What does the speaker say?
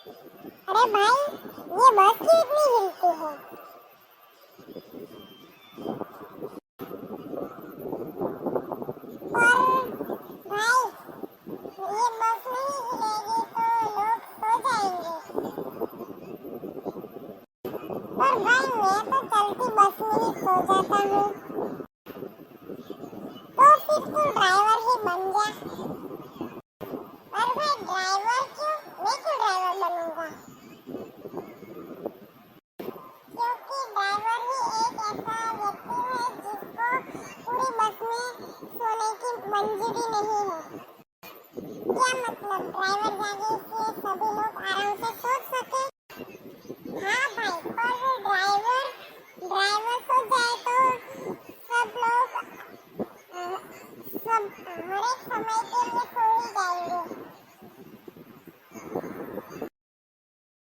अरे भाई, ये बस क्यों इतनी हिलती है? पर भाई, ये बस नहीं हिलेगी तो लोग सो जाएंगे। पर भाई, मैं तो चलती बस में ही खो जाता हूँ। तो फिर तू ड्राइवर ही बन जा।